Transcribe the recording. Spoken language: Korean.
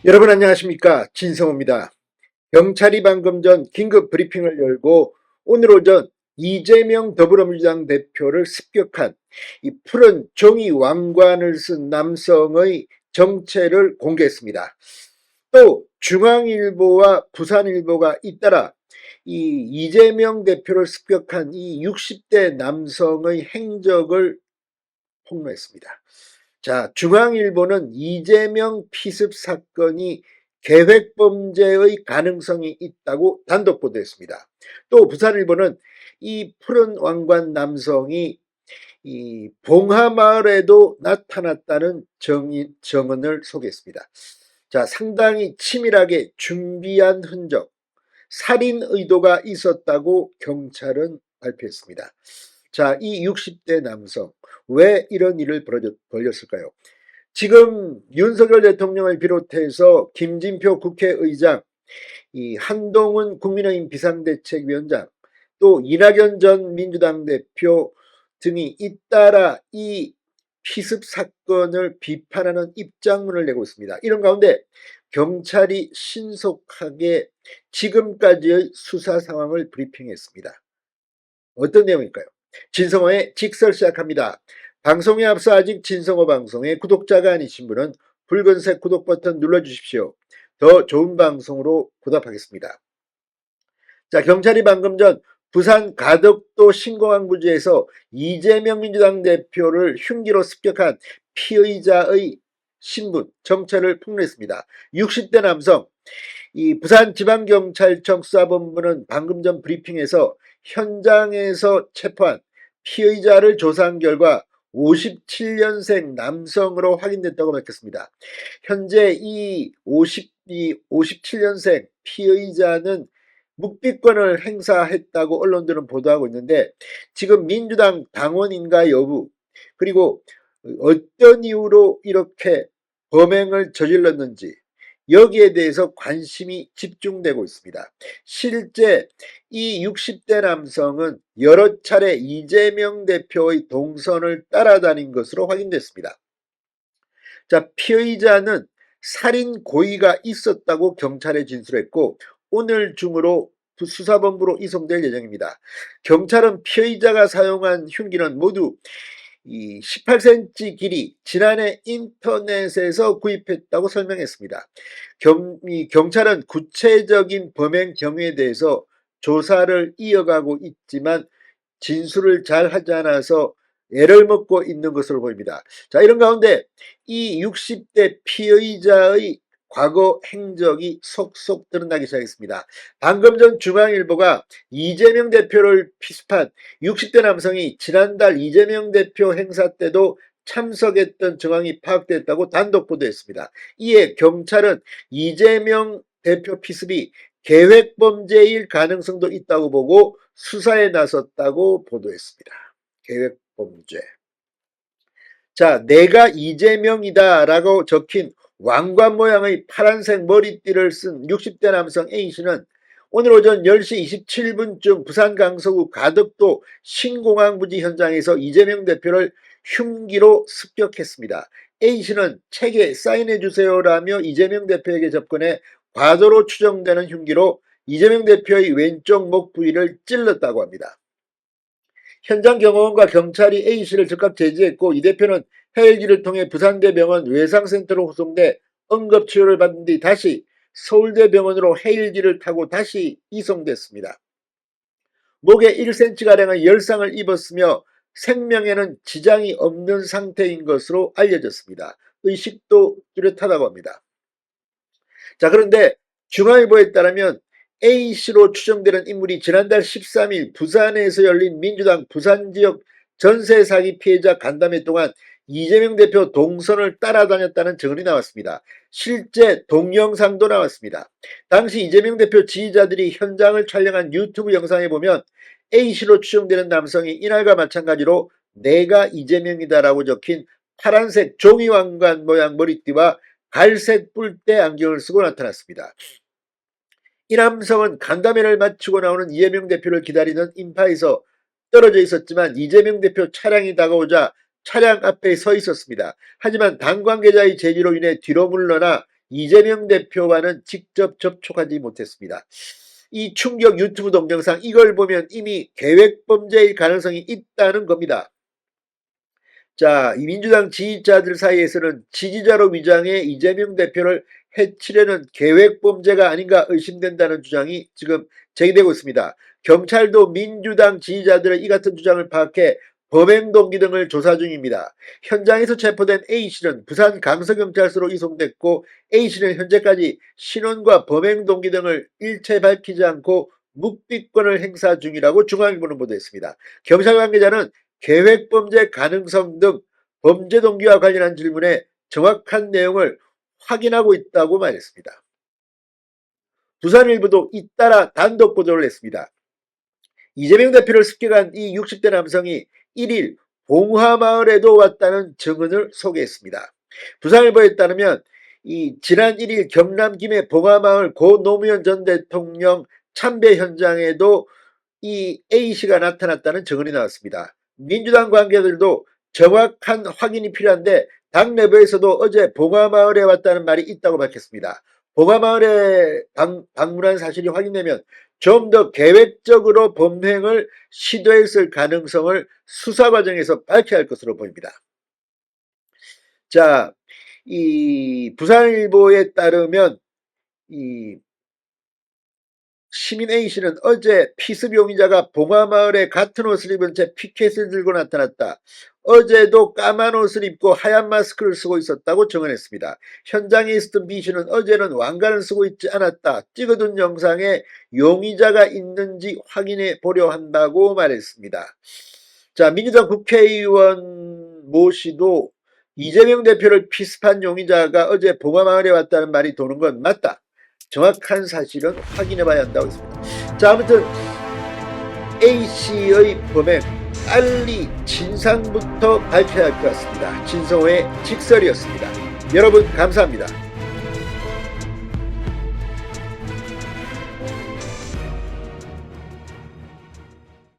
여러분 안녕하십니까, 진성호입니다. 경찰이 방금 전 긴급 브리핑을 열고 오늘 오전 이재명 더불어민주당 대표를 습격한 이 푸른 종이 왕관을 쓴 남성의 정체를 공개했습니다. 또 중앙일보와 부산일보가 잇따라 이 이재명 대표를 습격한 이 60대 남성의 행적을 폭로했습니다. 자, 중앙일보는 이재명 피습 사건이 계획범죄의 가능성이 있다고 단독 보도했습니다. 또 부산일보는 이 푸른 왕관 남성이 이 봉하마을에도 나타났다는 정언을 소개했습니다. 자, 상당히 치밀하게 준비한 흔적, 살인 의도가 있었다고 경찰은 발표했습니다. 자, 이 60대 남성 왜 이런 일을 벌였을까요? 지금 윤석열 대통령을 비롯해서 김진표 국회의장, 이 한동훈 국민의힘 비상대책위원장, 또 이낙연 전 민주당 대표 등이 잇따라 이 피습 사건을 비판하는 입장문을 내고 있습니다. 이런 가운데 경찰이 신속하게 지금까지의 수사 상황을 브리핑했습니다. 어떤 내용일까요? 진성호의 직설 시작합니다. 방송에 앞서 아직 진성호 방송의 구독자가 아니신 분은 붉은색 구독 버튼 눌러주십시오. 더 좋은 방송으로 보답하겠습니다. 자, 경찰이 방금 전 부산 가덕도 신공항부지에서 이재명 민주당 대표를 흉기로 습격한 피의자의 신분, 정체를 폭로했습니다. 60대 남성, 이 부산지방경찰청 수사본부는 방금 전 브리핑에서 현장에서 체포한 피의자를 조사한 결과 57년생 남성으로 확인됐다고 밝혔습니다. 현재 이 57년생 피의자는 묵비권을 행사했다고 언론들은 보도하고 있는데, 지금 민주당 당원인가 여부, 그리고 어떤 이유로 이렇게 범행을 저질렀는지 여기에 대해서 관심이 집중되고 있습니다. 실제 이 60대 남성은 여러 차례 이재명 대표의 동선을 따라다닌 것으로 확인됐습니다. 자, 피의자는 살인 고의가 있었다고 경찰에 진술했고 오늘 중으로 수사본부로 이송될 예정입니다. 경찰은 피의자가 사용한 흉기는 모두 이 18cm 길이, 지난해 인터넷에서 구입했다고 설명했습니다. 경찰은 구체적인 범행 경위에 대해서 조사를 이어가고 있지만 진술을 잘 하지 않아서 애를 먹고 있는 것으로 보입니다. 자, 이런 가운데 이 60대 피의자의 과거 행적이 속속 드러나기 시작했습니다. 방금 전 중앙일보가 이재명 대표를 피습한 60대 남성이 지난달 이재명 대표 행사 때도 참석했던 정황이 파악됐다고 단독 보도했습니다. 이에 경찰은 이재명 대표 피습이 계획범죄일 가능성도 있다고 보고 수사에 나섰다고 보도했습니다. 계획범죄. 자, 내가 이재명이다 라고 적힌 왕관 모양의 파란색 머리띠를 쓴 60대 남성 A씨는 오늘 오전 10시 27분쯤 부산 강서구 가덕도 신공항부지 현장에서 이재명 대표를 흉기로 습격했습니다. A씨는 책에 사인해주세요라며 이재명 대표에게 접근해 과도로 추정되는 흉기로 이재명 대표의 왼쪽 목 부위를 찔렀다고 합니다. 현장 경호원과 경찰이 A씨를 즉각 제지했고 이 대표는 헬기를 통해 부산대병원 외상센터로 후송돼 응급치료를 받은 뒤 다시 서울대병원으로 헬기를 타고 다시 이송됐습니다. 목에 1cm가량의 열상을 입었으며 생명에는 지장이 없는 상태인 것으로 알려졌습니다. 의식도 뚜렷하다고 합니다. 자, 그런데 중앙일보에 따르면 A씨로 추정되는 인물이 지난달 13일 부산에서 열린 민주당 부산지역 전세 사기 피해자 간담회 동안 이재명 대표 동선을 따라다녔다는 증언이 나왔습니다. 실제 동영상도 나왔습니다. 당시 이재명 대표 지지자들이 현장을 촬영한 유튜브 영상에 보면 A씨로 추정되는 남성이 이날과 마찬가지로 내가 이재명이다라고 적힌 파란색 종이왕관 모양 머리띠와 갈색 뿔대 안경을 쓰고 나타났습니다. 이 남성은 간담회를 마치고 나오는 이재명 대표를 기다리는 인파에서 떨어져 있었지만 이재명 대표 차량이 다가오자 차량 앞에 서 있었습니다. 하지만 당 관계자의 제지로 인해 뒤로 물러나 이재명 대표와는 직접 접촉하지 못했습니다. 이 충격 유튜브 동영상 이걸 보면 이미 계획범죄일 가능성이 있다는 겁니다. 자, 이 민주당 지지자들 사이에서는 지지자로 위장해 이재명 대표를 해치려는 계획범죄가 아닌가 의심된다는 주장이 지금 제기되고 있습니다. 경찰도 민주당 지지자들의 이 같은 주장을 파악해 범행 동기 등을 조사 중입니다. 현장에서 체포된 A씨는 부산 강서경찰서로 이송됐고 A씨는 현재까지 신원과 범행 동기 등을 일체 밝히지 않고 묵비권을 행사 중이라고 중앙일보는 보도했습니다. 경찰 관계자는 계획범죄 가능성 등 범죄 동기와 관련한 질문에 정확한 내용을 확인하고 있다고 말했습니다. 부산일보도 잇따라 단독 보도를 했습니다. 이재명 대표를 습격한 이 60대 남성이 1일 봉화마을에도 왔다는 증언을 소개했습니다. 부산일보에 따르면 지난 1일 경남 김해 봉화마을 고 노무현 전 대통령 참배 현장에도 이 A씨가 나타났다는 증언이 나왔습니다. 민주당 관계자들도 정확한 확인이 필요한데 당 내부에서도 어제 봉화마을에 왔다는 말이 있다고 밝혔습니다. 봉화마을에 방문한 사실이 확인되면 좀 더 계획적으로 범행을 시도했을 가능성을 수사 과정에서 밝혀야 할 것으로 보입니다. 자, 이 부산일보에 따르면 시민 A씨는 어제 피습 용의자가 봉화마을에 같은 옷을 입은 채 피켓을 들고 나타났다. 어제도 까만 옷을 입고 하얀 마스크를 쓰고 있었다고 증언했습니다. 현장에 있었던 B씨는 어제는 왕관을 쓰고 있지 않았다. 찍어둔 영상에 용의자가 있는지 확인해 보려 한다고 말했습니다. 자, 민주당 국회의원 모 씨도 이재명 대표를 피습한 용의자가 어제 봉화마을에 왔다는 말이 도는 건 맞다. 정확한 사실은 확인해 봐야 한다고 했습니다. 자, 아무튼 A씨의 범행 빨리 진상부터 밝혀야 할 것 같습니다. 진성호의 직설이었습니다. 여러분 감사합니다.